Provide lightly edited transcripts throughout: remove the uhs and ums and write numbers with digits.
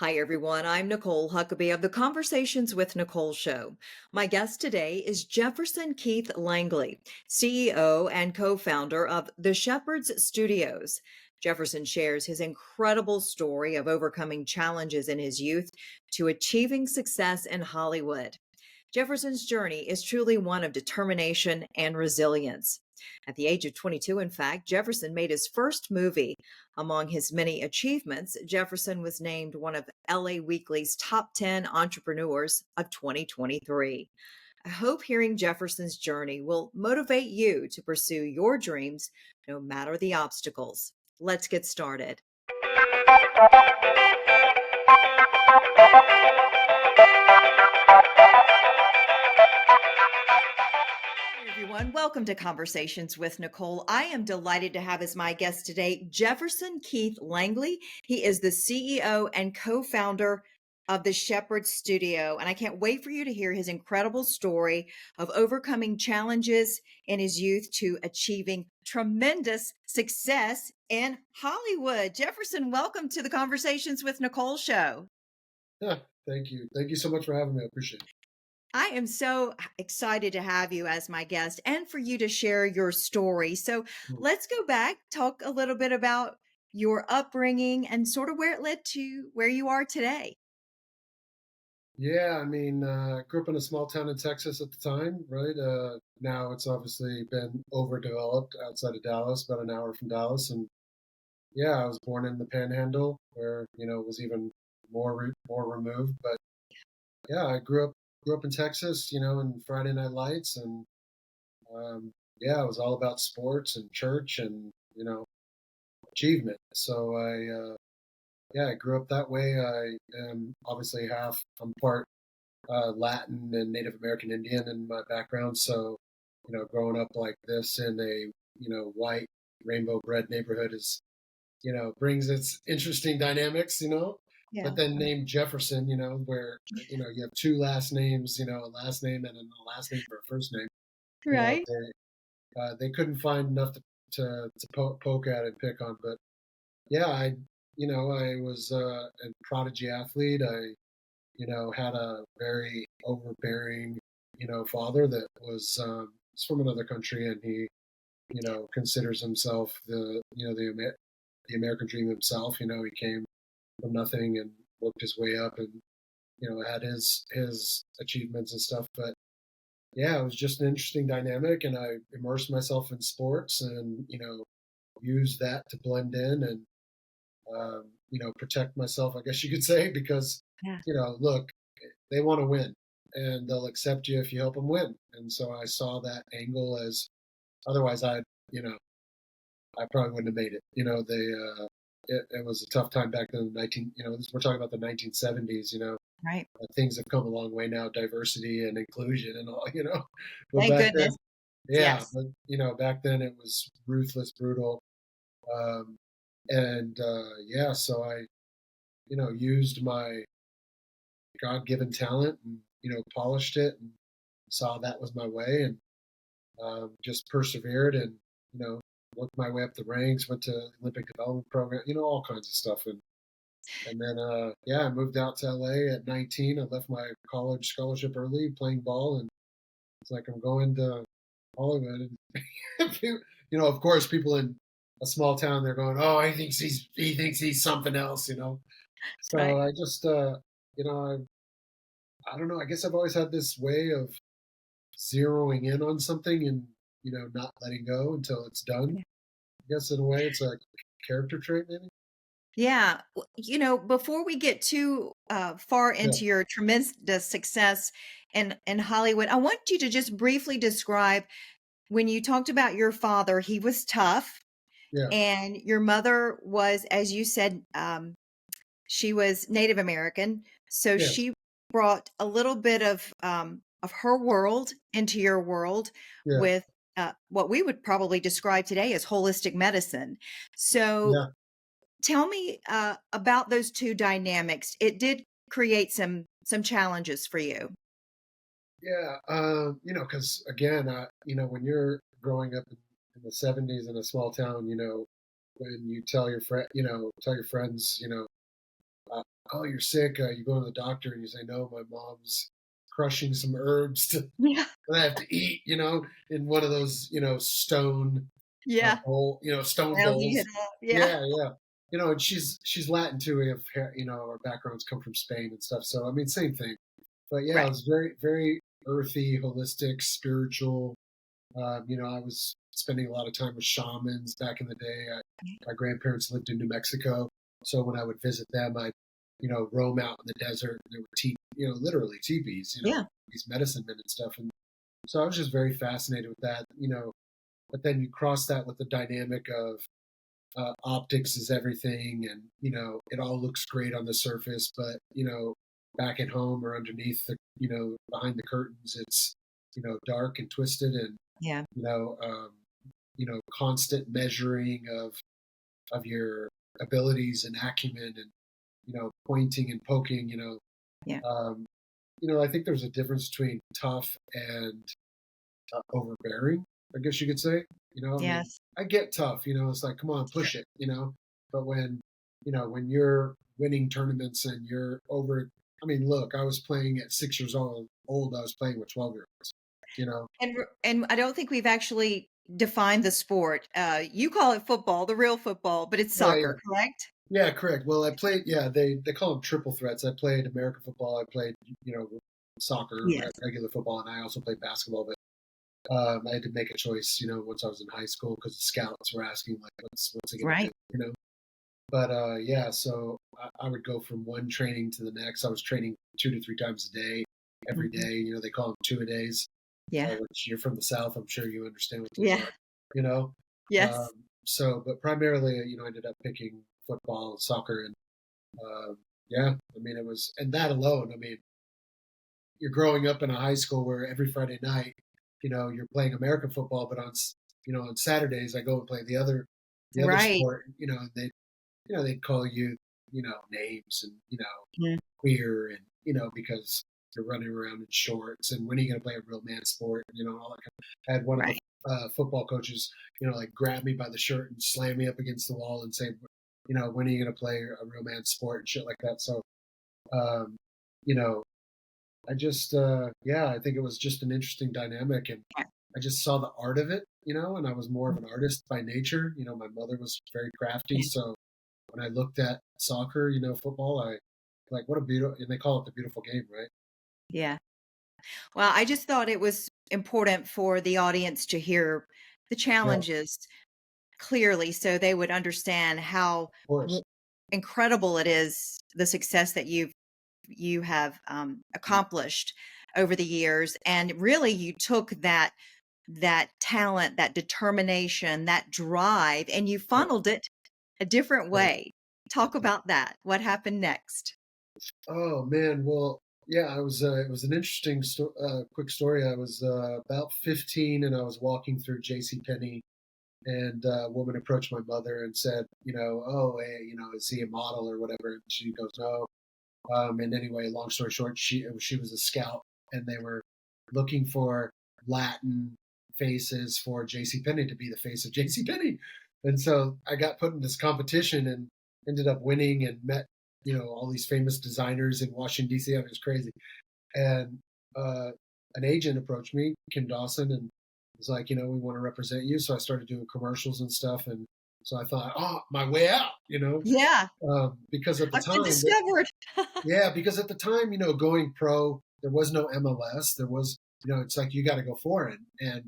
Hi, everyone. I'm Nicole Huckabee of the Conversations with Nicole Show. My guest today is Jefferson Keith Langley, CEO and co founder of The Shepherd's Studios. Jefferson shares his incredible story of overcoming challenges in his youth to achieving success in Hollywood. Jefferson's journey is truly one of determination and resilience. At the age of 22, in fact, Jefferson made his first movie. Among his many achievements, Jefferson was named one of LA Weekly's top 10 entrepreneurs of 2023. I hope hearing Jefferson's journey will motivate you to pursue your dreams no matter the obstacles. Let's get started. Hey, everyone, welcome to Conversations with Nicole. I am delighted to have as my guest today Jefferson Keith Langley. He is the CEO and co-founder of the Shepherd Studio, and I can't wait for you to hear his incredible story of overcoming challenges in his youth to achieving tremendous success in Hollywood. Jefferson, welcome to the Conversations with Nicole show. Yeah, thank you. Thank you so much for having me. I appreciate it. I am so excited to have you as my guest and for you to share your story. So Mm. let's go back, talk a little bit about your upbringing and sort of where it led to where you are today. Yeah, I grew up in a small town in Texas at the time, right? Now it's obviously been overdeveloped outside of Dallas, about an hour from Dallas. And yeah, I was born in the Panhandle, where it was even more removed. But yeah, I grew up in Texas, in Friday Night Lights, and yeah, it was all about sports and church and achievement. So I grew up that way. I am obviously I'm part Latin and Native American Indian in my background. So, growing up like this in a, white rainbow bred neighborhood brings its interesting dynamics. Yeah. But then named Jefferson, where, you have two last names, a last name and a last name for a first name, Right. they couldn't find enough to poke at and pick on. But yeah, I was a prodigy athlete. I had a very overbearing, father that was from another country, and he, considers himself the American dream himself. He came from nothing and worked his way up, and had his achievements and stuff. But yeah, it was just an interesting dynamic, and I immersed myself in sports, and used that to blend in and protect myself, I guess you could say, because Yeah. look, they want to win, and they'll accept you if you help them win. And so I saw that angle as otherwise you know, I probably wouldn't have made it. It was a tough time back then. We're talking about the 1970s. Right. Things have come a long way now, diversity and inclusion and all. But Thank back goodness. then, yeah, Yes. but back then it was ruthless, brutal, um, and yeah. So I, used my God-given talent and polished it and saw that was my way, and just persevered and you know worked my way up the ranks. Went to Olympic development program, all kinds of stuff, and then yeah, I moved out to LA at 19. I left my college scholarship early playing ball, and it's like I'm going to Hollywood. And of course, people in a small town, they're going, "Oh, he thinks he's something else." So Right. I just you know I don't know. I guess I've always had this way of zeroing in on something and not letting go until it's done. I guess in a way it's a character trait, maybe. Yeah. Before we get too far Yeah, into your tremendous success in Hollywood, I want you to just briefly describe when you talked about your father. He was tough, yeah, and your mother was, as you said, she was Native American, so yeah, she brought a little bit of her world into your world yeah, with what we would probably describe today as holistic medicine. So yeah, tell me about those two dynamics. It did create some challenges for you. yeah. Because again, when you're growing up in the '70s in a small town, when you tell your friends, uh, "Oh, you're sick. You go to the doctor," and you say, "No, my mom's crushing some herbs Yeah. that I have to eat," in one of those, stone Yeah. stone Rounding it bowls. up. Yeah. Yeah, yeah. And she's Latin too. We have, our backgrounds come from Spain and stuff. So I mean, same thing. But yeah, it Right. was very, very earthy, holistic, spiritual. I was spending a lot of time with shamans back in the day. My grandparents lived in New Mexico, so when I would visit them, I'd roam out in the desert. And there were literally teepees, Yeah. these medicine men and stuff. And so I was just very fascinated with that. But then you cross that with the dynamic of optics is everything, and it all looks great on the surface, but back at home or underneath behind the curtains, it's dark and twisted, and Yeah. you know um, constant measuring of your abilities and acumen, and pointing and poking. Yeah. Um, I think there's a difference between tough and overbearing, I guess you could say. I mean, Yes. I get tough, it's like, come on, push it, but when you're winning tournaments and you're over, I mean, look, I was playing at 6 years old, I was playing with 12-year-olds, you know? And I don't think we've actually defined the sport. You call it football, the real football, but it's Yeah, yeah. soccer, correct? Yeah, correct. Well, I played, yeah, they call them triple threats. I played American football, I played, soccer, Yes. regular football, and I also played basketball, but I had to make a choice, once I was in high school because the scouts were asking like, what's he gonna do, Right. But yeah, so I would go from one training to the next. I was training 2 to 3 times a day, every Mhm. day. They call them two-a-days, Yeah. which you're from the South. I'm sure you understand what those Yeah. are. You know, Yes. but primarily, I ended up picking football, soccer, and yeah, I mean, it was, and that alone. I mean, you're growing up in a high school where every Friday night, you're playing American football, but on Saturdays I go and play the other Right. sport. And they'd call you, names and Mm. queer, and because you're running around in shorts, and when are you going to play a real man sport? All that kind of. I had one of the Right. football coaches, like grab me by the shirt and slam me up against the wall and say, when are you going to play a real man sport and shit like that. So, um, you know, I just, yeah, I think it was just an interesting dynamic, and Yeah. I just saw the art of it, and I was more of an artist by nature. My mother was very crafty, Yeah. so when I looked at soccer, football, I like, what a beautiful, and they call it the beautiful game, right? Yeah. Well, I just thought it was important for the audience to hear the Yeah, of challenges clearly so they would understand how w- course. incredible it is, the success that you have Mm, accomplished over the years. And really you took that talent, that determination, that drive, and you right, funneled it a different right. way. Talk about that. What happened next? Oh man, well, yeah, I was. It was an interesting, quick story. I was about 15, and I was walking through J.C. Penney, and a woman approached my mother and said, "Oh, hey, is he a model or whatever?" And she goes, "No." And anyway, long story short, she was a scout, and they were looking for Latin faces for J.C. Penney to be the face of J.C. Penney. And so I got put in this competition and ended up winning, and met all these famous designers in Washington D.C. I mean, it was crazy. And uh, an agent approached me, Kim Dawson, and was like, we want to represent you. So I started doing commercials and stuff, and so I thought, oh, my way out, Yeah, because at the I've been time, discovered. yeah, because at the time, going pro, there was no MLS. There was, it's like you got to go for it, and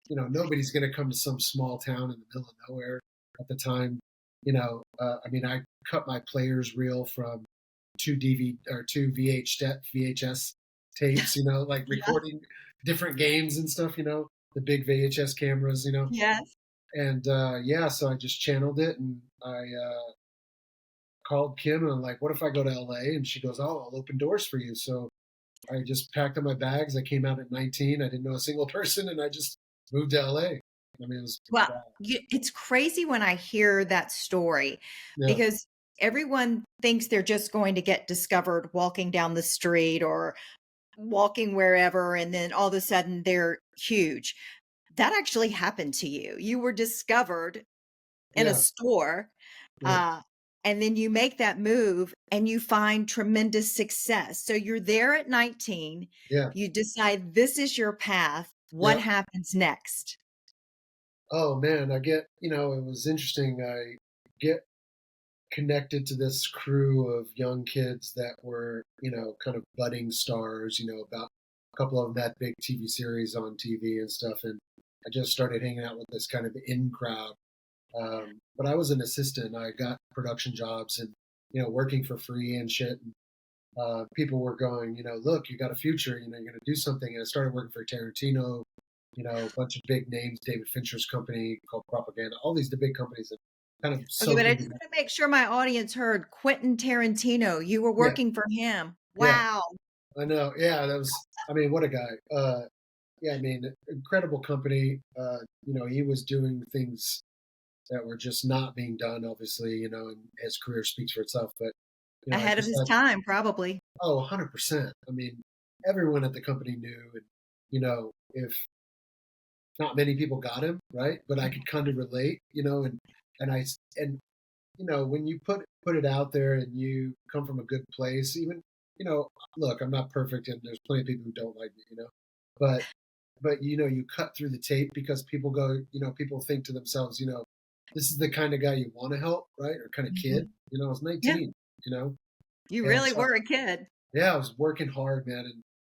nobody's going to come to some small town in the middle of nowhere at the time. I mean, I cut my players reel from two VHS tapes, like Yeah. recording different games and stuff. The big VHS cameras, Yes. and yeah, so I just channeled it, and I called Kim, and I'm like, what if I go to LA? And she goes, oh, I'll open doors for you. So I just packed up my bags. I came out at 19. I didn't know a single person, and I just moved to LA. I mean, it was Well, it's crazy when I hear that story yeah, because everyone thinks they're just going to get discovered walking down the street or walking wherever, and then all of a sudden they're huge. That actually happened to you. You were discovered in a yeah, store. yeah, Uh, And then you make that move and you find tremendous success. So you're there at 19, Yeah. you decide this is your path. What Yeah. happens next? Oh man, it was interesting. I get connected to this crew of young kids that were, kind of budding stars, about a couple of them had big TV series on TV and stuff. And I just started hanging out with this kind of in crowd. But I was an assistant. I got production jobs and, working for free and shit. And, people were going, look, you got a future, you're going to do something. And I started working for Tarantino, a bunch of big names, David Fincher's company called Propaganda, all these the big companies that kind of Okay, but I soaking. just want to make sure my audience heard Quentin Tarantino. You were Yeah, working for him. yeah, Wow. I know. Yeah, what a guy. Yeah, incredible company. He was doing things that were just not being done, obviously, and his career speaks for itself. But, I Ahead of just his had, time, probably. 100%. Everyone at the company knew, and, if not many people got him, right? But I could kind of relate, and I, and, when you put it out there and you come from a good place, even, look, I'm not perfect and there's plenty of people who don't like me, but, you cut through the tape because people go, people think to themselves, this is the kind of guy you want to help, right? Or kind of kid, Mhm. I was Yeah, 19, you and really so, were a kid. yeah, I was working hard, man.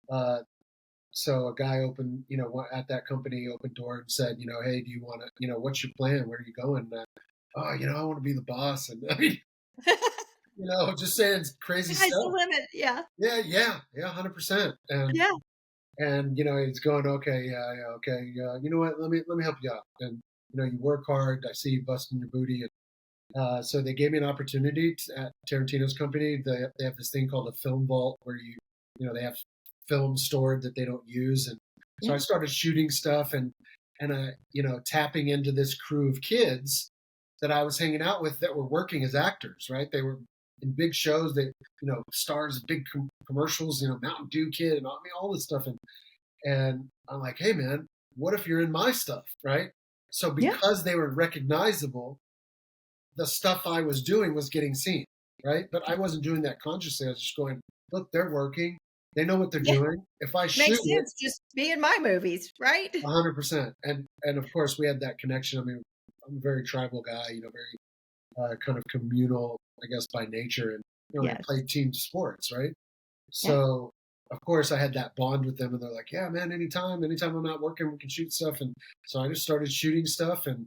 And, so a guy opened, at that company opened door and said, hey, do you want to, what's your plan? Where are you going? Oh, I want to be the boss. And just saying crazy Sky's the stuff. limit. Yeah. Yeah, 100%. Yeah. And he's going, okay, yeah, okay, you know what? Let me help you out. And you work hard. I see you busting your booty. And so they gave me an opportunity at Tarantino's company. They have this thing called a film vault where they have film stored that they don't use. And so Yeah. I started shooting stuff and tapping into this crew of kids that I was hanging out with that were working as actors, right? They were in big shows that, stars, big commercials, Mountain Dew Kid and all this stuff. And I'm like, hey man, what if you're in my stuff, right? So Yeah. because they were recognizable, the stuff I was doing was getting seen, right? But I wasn't doing that consciously. I was just going, look, they're working. They know what they're Yeah. doing. If I shoot Makes it, sense. Just be in my movies, right? 100%. And of course we had that connection. I'm a very tribal guy, very kind of communal, I guess, by nature. And, I Yes. play team sports, right? Yeah. So, of course, I had that bond with them. And they're like, yeah, man, anytime I'm not working, we can shoot stuff. And so I just started shooting stuff and,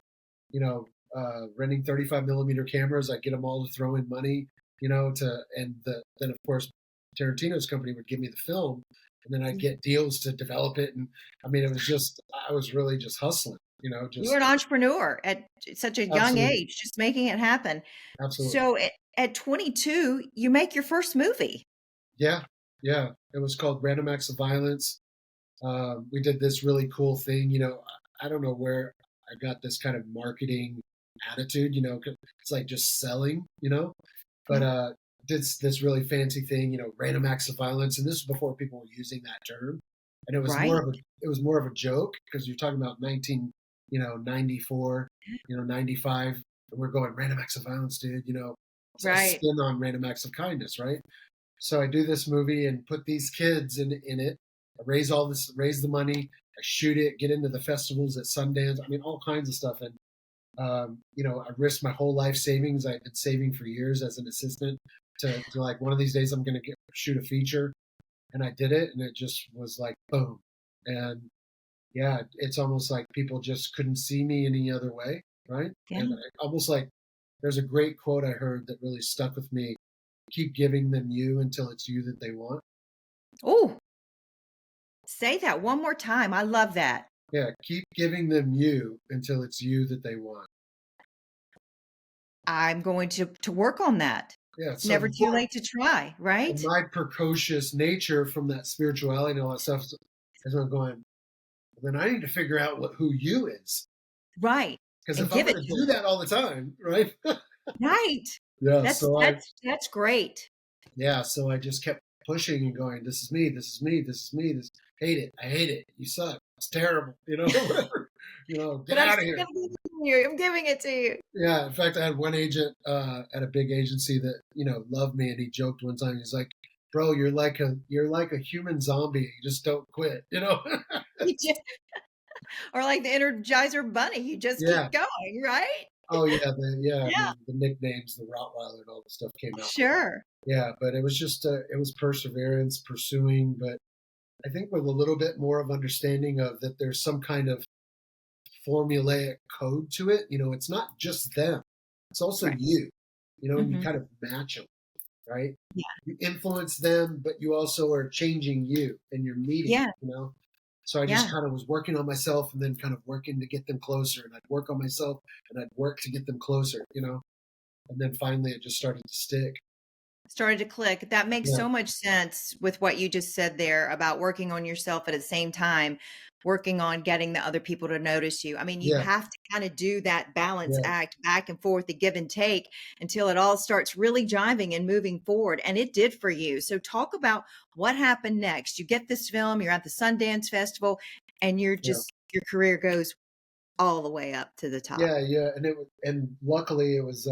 renting 35 millimeter cameras. I'd get them all to throw in money, then, of course, Tarantino's company would give me the film. And then I'd get deals to develop it. And I was really just hustling, You were an entrepreneur at such a young absolutely, age, just making it happen. absolutely. So at 22, you make your first movie. Yeah, yeah. It was called Random Acts of Violence. We did this really cool thing. I don't know where I got this kind of marketing attitude. It's like just selling. But Yeah. did this really fancy thing. Random Acts of Violence, and this was before people were using that term. And Right. it was more of a joke because you're talking about 94, 95, and we're going Random Acts of Violence, dude. It's a Right. spin on Random Acts of Kindness, right? So I do this movie and put these kids in it. I raise the money. I shoot it, get into the festivals at Sundance. All kinds of stuff. And I risked my whole life savings. I've been saving for years as an assistant to like one of these days I'm going to shoot a feature, and I did it, and it just was like boom. And yeah, it's almost like people just couldn't see me any other way, right? Yeah. And almost like there's a great quote I heard that really stuck with me: "Keep giving them you until it's you that they want." Oh, say that one more time. I love that. Yeah, keep giving them you until it's you that they want. I'm going to work on that. Yeah, It's so never too late to try, right? my precocious nature from that spirituality and all that stuff is I'm going, well, then I need to figure out who you is. Right. Because And if I'm give it going to to do them. that all the time, right? Right. Yeah, That's so that's great. so I just kept pushing and going, this is me, this is me, this is me, hate it, I hate it, you suck, it's terrible, whatever, get But I'm out of still here. gonna give you I'm giving it to you. Yeah, in fact, I had one agent at a big agency that loved me, and he joked one time. He's like, "Bro, you're like a human zombie. You just don't quit." You just, or like the Energizer Bunny, you just Yeah. keep going, right? Oh yeah, I Yeah, mean, the nicknames, the Rottweiler, and all the stuff came out. sure. Yeah, but it was just it was perseverance, pursuing, but I think with a little bit more of understanding of that there's some kind of formulaic code to it. It's not just them; it's also Right. you. And you Hmm. kind of match them, right? Yeah. You influence them, but you also are changing you, and you're meeting. Yeah. So I just Yeah. kind of was working on myself, and then kind of working to get them closer, and I'd work on myself, and I'd work to get them closer. And then finally it just started to stick. Started to click. That makes Yeah, so much sense with what you just said there about working on yourself at the same time, working on getting the other people to notice you. I mean, you yeah, have to kind of do that balance yeah, act back and forth, the give and take until it all starts really jiving and moving forward. And it did for you. So talk about what happened next. You get this film, you're at the Sundance Festival, and yeah. your career goes all the way up to the top. Yeah, yeah, and luckily it was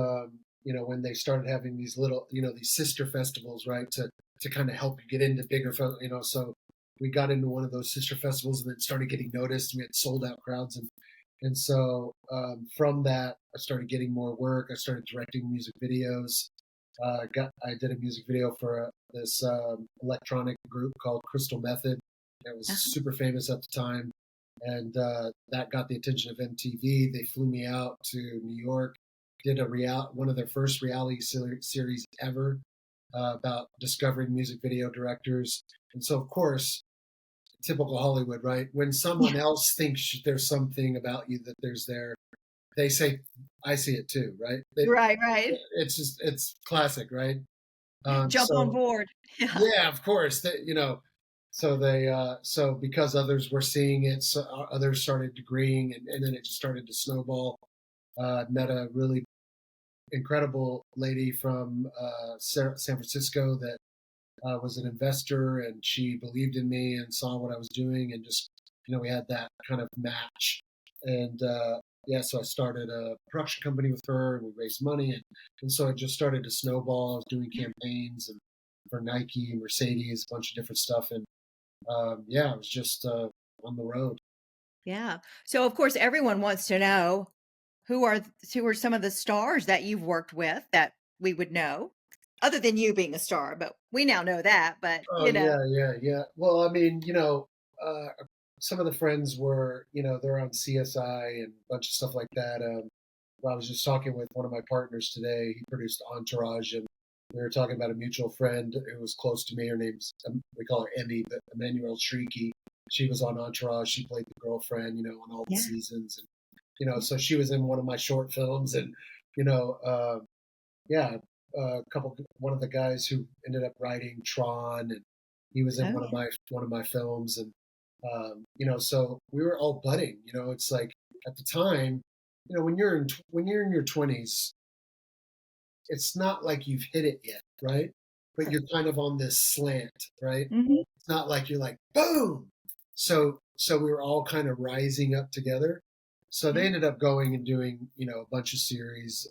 when they started having these little these sister festivals, right, to kind of help you get into bigger so we got into one of those sister festivals and then started getting noticed. We had sold out crowds, and so from that I started getting more work. I started directing music videos. I did a music video for this electronic group called Crystal Method. It was Uh-huh. super famous at the time, and that got the attention of MTV. They flew me out to New York, did one of their first reality series ever about discovering music video directors. And so, of course, typical Hollywood, right? When Yeah. someone else thinks there's something about you that there's there, they say, "I see it too," right? Right, right. It's classic, right? Jump on So board. Yeah. yeah, of course. So because others were seeing it, so others started agreeing, and then it just started to snowball. Met a really incredible lady from San Francisco that was an investor, and she believed in me and saw what I was doing, and just we had that kind of match, and yeah, so I started a production company with her, and we raised money, and so it just started to snowball. I was doing campaigns and for Nike, Mercedes, a bunch of different stuff, and yeah, I was just on the road. Yeah. So of course everyone wants to know who are some of the stars that you've worked with that we would know, other than you being a star, but we now know that, but Oh yeah, yeah, yeah. Well, I mean, some of the friends were, they're on CSI and a bunch of stuff like that. Well, I was just talking with one of my partners today. He produced Entourage, and we were talking about a mutual friend who was close to me. Her name's we call her Emmy, but Emmanuel Shrieky. She was on Entourage. She played the girlfriend, on all the Yeah. seasons, and so she was in one of my short films, and you know, yeah, one of the guys who ended up writing Tron, and he was in Oh, one of my films, and so we were all budding. It's like at the time, when you're in your 20s, it's not like you've hit it yet, right? But right. you're kind of on this slant, right? Mhm. It's not like you're like boom. So we were all kind of rising up together. So they Yeah. ended up going and doing a bunch of series.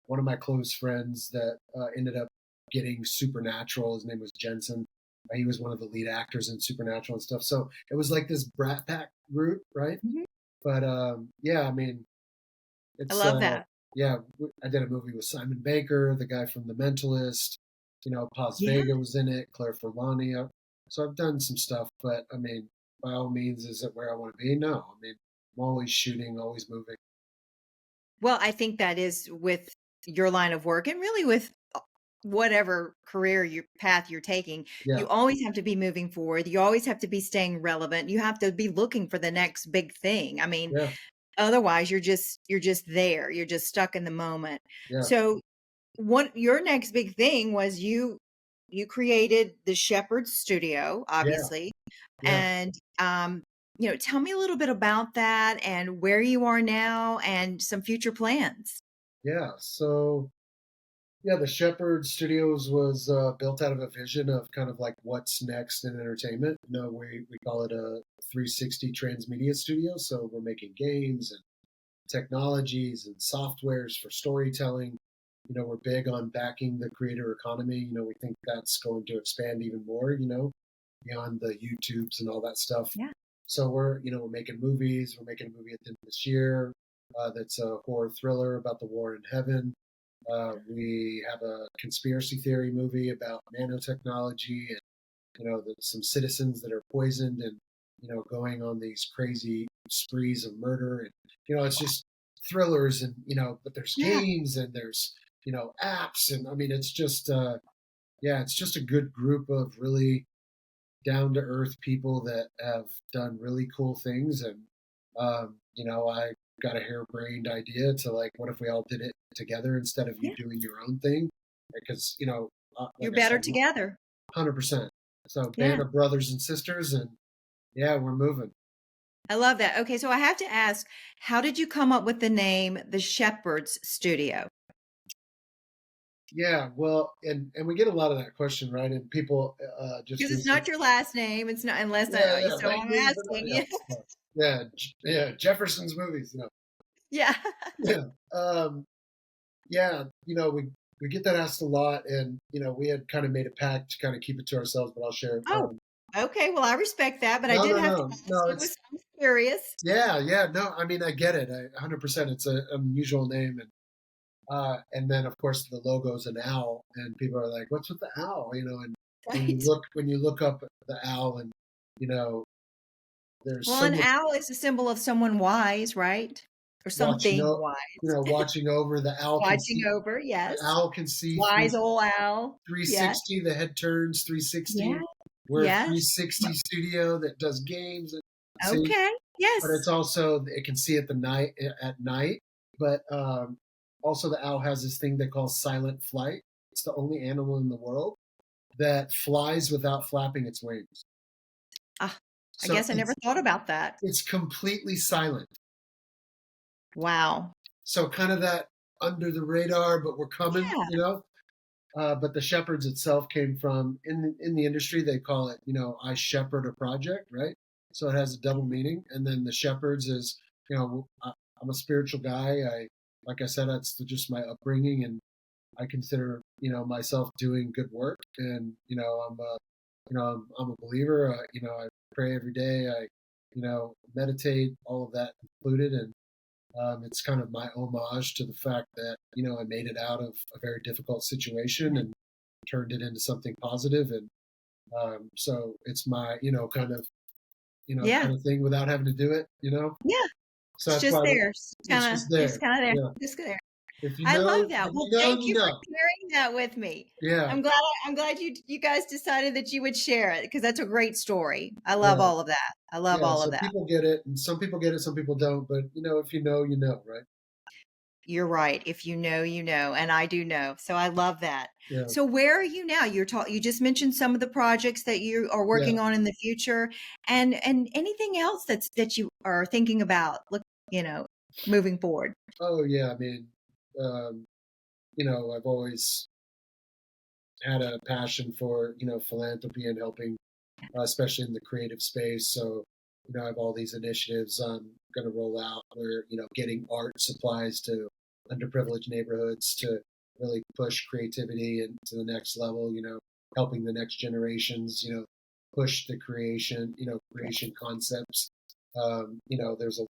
One of my close friends that ended up getting Supernatural. His name was Jensen. He was one of the lead actors in Supernatural and stuff. So it was like this brat pack group, right? Mhm. But yeah, I mean, I it's love that. yeah. I did a movie with Simon Baker, the guy from The Mentalist. Paz Yeah. Vega was in it. Claire Forlani. So I've done some stuff, but I mean, by all means, is it where I want to be? No, I mean, I'm always shooting, always moving. Well, I think that is with your line of work and really with whatever career your path you're taking, Yeah, you always have to be moving forward. You always have to be staying relevant. You have to be looking for the next big thing. I mean, yeah, otherwise you're just there. You're just stuck in the moment. yeah, So what your next big thing was you created the Shepherd Studio, yeah, obviously. yeah, And tell me a little bit about that and where you are now and some future plans. yeah. So yeah, the Shepherd Studios was built out of a vision of kind of like what's next in entertainment. We call it a 360 transmedia studio. So we're making games and technologies and softwares for storytelling. We're big on backing the creator economy. We think that's going to expand even more, beyond the YouTubes and all that stuff. Yeah. So we're making movies. We're making a movie at the end of this year that's a horror thriller about the war in heaven. We have a conspiracy theory movie about nanotechnology and, some citizens that are poisoned and, going on these crazy sprees of murder. And, it's just thrillers and, but there's Yeah. games and there's, apps. And I mean, it's just, it's just a good group of really down to earth people that have done really cool things. And, I got a harebrained idea to like, what if we all did it together instead of you Yeah. doing your own thing? Because, You're like I better said, together. 100%. So Yeah. band of brothers and sisters, and yeah, we're moving. I love that. Okay, so I have to ask, how did you come up with the name The Shepherd's Studio? Yeah, well, and we get a lot of that question, right? And people just Because it's recently, not your last name. It's not unless yeah, yeah, so I'm Langley, but asking yeah, you. yeah, yeah, Jefferson's movies, Yeah. yeah, yeah, we get that asked a lot, and we had kind of made a pact to kind of keep it to ourselves, but I'll share. Oh, okay. Well, I respect that, but I No, did no, have to no, ask. no, It was I'm curious. yeah, yeah, no, I mean, I get it, 100%. It's an unusual name, and then of course the logo's an owl, and people are like, "What's with the owl?" And Right. when you look up the owl, and you know, there's Well, so an much owl is a symbol of someone wise, right? Or watching something over, wise. watching over. Watching over, The yes. owl can see Wise old owl. Yes. 360. The head turns Yeah. 360. We're a Yes. 360 studio that does games. And see, Okay. but Yes. it's also it can see at night. But also the owl has this thing they call silent flight. It's the only animal in the world that flies without flapping its wings. Ah, I So guess I never thought about that. it's completely silent. Wow. So kind of that under the radar, but we're coming, Yeah. But the shepherds itself came from in the industry they call it, I shepherd a project, right? So it has a double meaning. And then the shepherds is, I'm a spiritual guy. Like I said, that's just my upbringing, and I consider myself doing good work, and I'm a believer. I pray every day. I meditate, all of that included, and it's kind of my homage to the fact that I made it out of a very difficult situation and turned it into something positive, and so it's my Yeah. kind of thing without having to do it. Yeah. So It's that's just why there. it's just there. Just kind of there. Yeah. Just there. If you I know, love that. if Well, you know, thank you you for know. sharing that with me. Yeah. I'm glad you guys decided that you would share it because that's a great story. I love Yeah. all of that. I love Yeah. all of So that. people get it, and some people get it, some people don't. But if you know, right? You're right. If you know, you know, and I do know. So I love that. Yeah. So where are you now? You just mentioned some of the projects that you are Yeah. working on in the future and anything else that you are thinking about moving forward. Oh yeah. I mean, um, I've always had a passion for philanthropy and helping, especially in the creative space. So I have all these initiatives I'm going to roll out where getting art supplies to underprivileged neighborhoods to really push creativity and to the next level. Helping the next generations. Push the creation concepts. There's a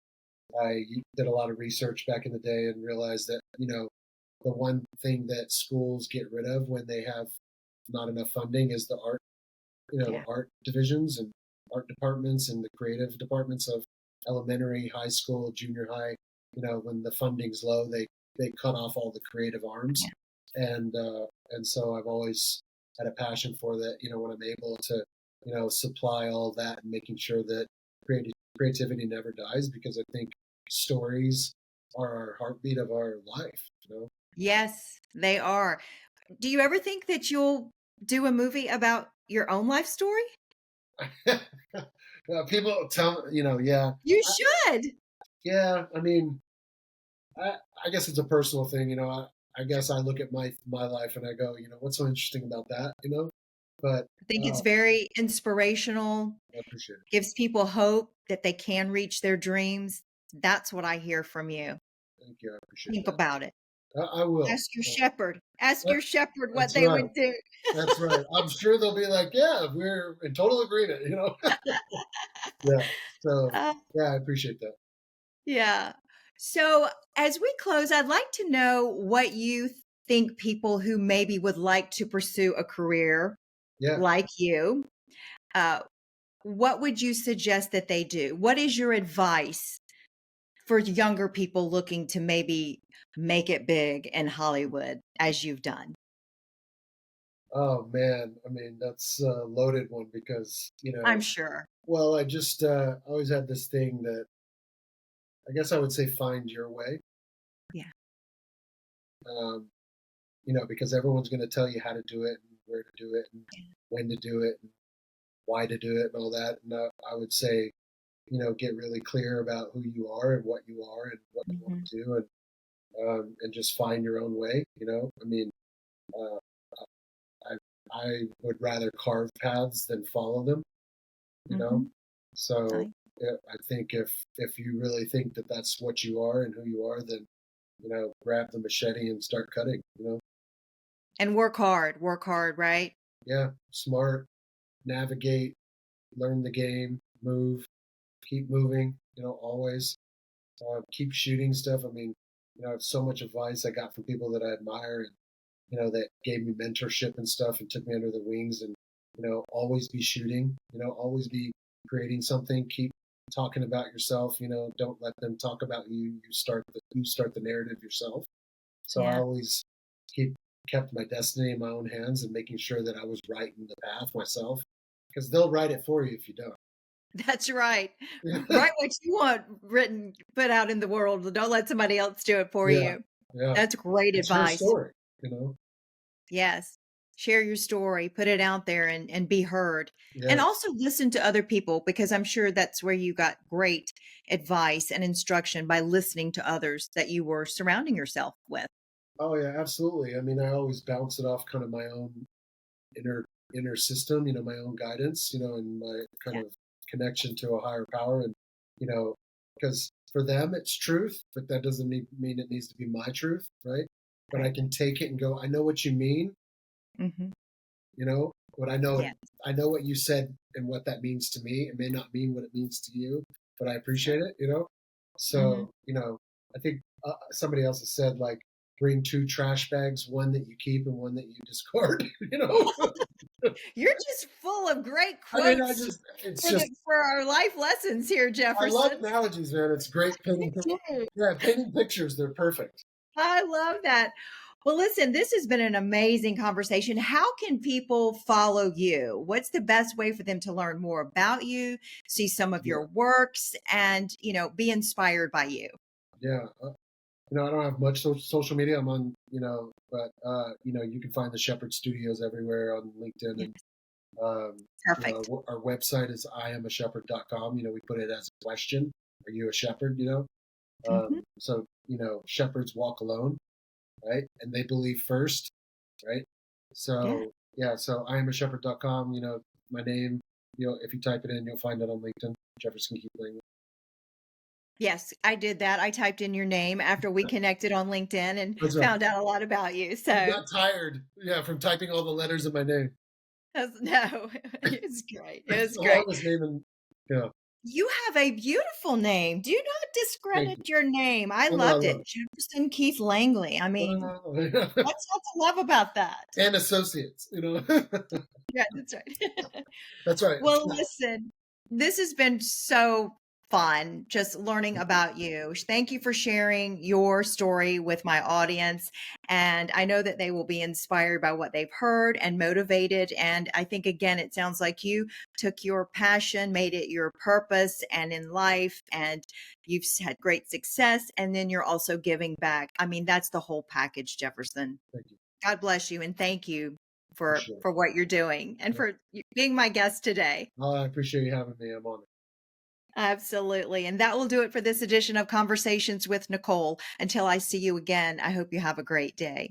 I did a lot of research back in the day and realized that the one thing that schools get rid of when they have not enough funding is the art, the Yeah. art divisions and art departments and the creative departments of elementary, high school, junior high. When the funding's low, they cut off all the creative arms, and so I've always had a passion for that. When I'm able to supply all of that and making sure that creativity never dies, because I think stories are our heartbeat of our life. Yes, they are. Do you ever think that you'll do a movie about your own life story? People tell yeah, You should. yeah. I mean, I guess it's a personal thing. I guess I look at my life and I go, what's so interesting about that? But I think it's uh, very inspirational, I appreciate it. gives people hope that they can reach their dreams. That's what I hear from you. Thank you. I appreciate Think that. about it. I will. Ask your shepherd. Ask That- your shepherd what That's they right. would do. That's right. I'm sure they'll be like, yeah, we're in total agreement, Yeah. So, Uh, yeah, I appreciate that. yeah. So, as we close, I'd like to know what you think people who maybe would like to pursue a career Yeah. like you, uh, what would you suggest that they do? What is your advice for younger people looking to maybe make it big in Hollywood as you've done? Oh man, I mean that's a loaded one because I'm sure. well, I just always had this thing that I guess I would say find your way. Yeah. Um, because everyone's going to tell you how to do it and where to do it and when to do it and why to do it and all that. And I would say, get really clear about who you are and what you are and what you want Mhm. to do and just find your own way. I mean, uh, I I would rather carve paths than follow them. You know, Mhm. so I yeah, I think if you really think that that's what you are and who you are, then grab the machete and start cutting. And work hard, right? Yeah, smart, navigate, learn the game, move, keep moving. Always keep shooting stuff. I mean, it's so much advice I got from people that I admire and that gave me mentorship and stuff and took me under the wings and always be shooting. Always be creating something. Keep talking about yourself. Don't let them talk about you. You start the narrative yourself. So I Yeah. always keep kept my destiny in my own hands and making sure that I was right in the path myself because they'll write it for you if you don't. That's right. Write what you want written, put out in the world. Don't let somebody else do it for Yeah, you. yeah. That's great It's your advice. story. You know. Yes. Share your story, put it out there and be heard. And Yes. also listen to other people because I'm sure that's where you got great advice and instruction by listening to others that you were surrounding yourself with. Oh yeah, absolutely. I mean, I always bounce it off kind of my own inner inner system, my own guidance, and my kind Yeah. of connection to a higher power, and you know, because for them it's truth, but that doesn't mean it needs to be my truth, right? But I Right. can take it and go, I know what you mean, Hmm. but I know Yeah. I know what you said and what that means to me. It may not mean what it means to you, but I Sure. appreciate it. Hmm. So, I think somebody else has said like bring two trash bags, one that you keep and one that you discard. You're just full of great I mean, quotes it's for just, for our life lessons here, I love Jefferson. analogies, man. It's great Me painting. too. Yeah, painting pictures. They're perfect. I love that. Well, listen, this has been an amazing conversation. How can people follow you? What's the best way for them to learn more about you, see some of Yeah, your works, and be inspired by you? yeah. I don't have much social media. I'm on, but you can find the Shepherd Studios everywhere on LinkedIn, Yeah, and perfect. our website is iamashepherd.com. We put it as a question: are you a shepherd? Hmm. So shepherds walk alone, right? And they believe first, right? Yeah. So yeah, so iamashepherd.com. My name. If you type it in, you'll find it on LinkedIn. Jefferson Keith Langley. Yes, I did that. I typed in your name after we connected on LinkedIn and That's right. found out a lot about you. You So, got tired, yeah, from typing all the letters in my name. no, it's great. It It's was the great. longest name in. Yeah, You have a beautiful name. Do not thank you. discredit your name. I Oh no, I loved love it. it. Jefferson Keith Langley. I mean, Oh, what's not to love about that? and associates. Yeah, that's right. That's right. It's Well, cool. listen, this has been so fun just learning about you. Thank you for sharing your story with my audience. And I know that they will be inspired by what they've heard and motivated. And I think, again, it sounds like you took your passion, made it your purpose and in life, and you've had great success. And then you're also giving back. I mean, that's the whole package, Jefferson. Thank you. God bless you and thank you Appreciate it. for what you're doing and Yeah. for being my guest today. Oh, I appreciate you having me. I'm on it. Absolutely. And that will do it for this edition of Conversations with Nicole. Until I see you again, I hope you have a great day.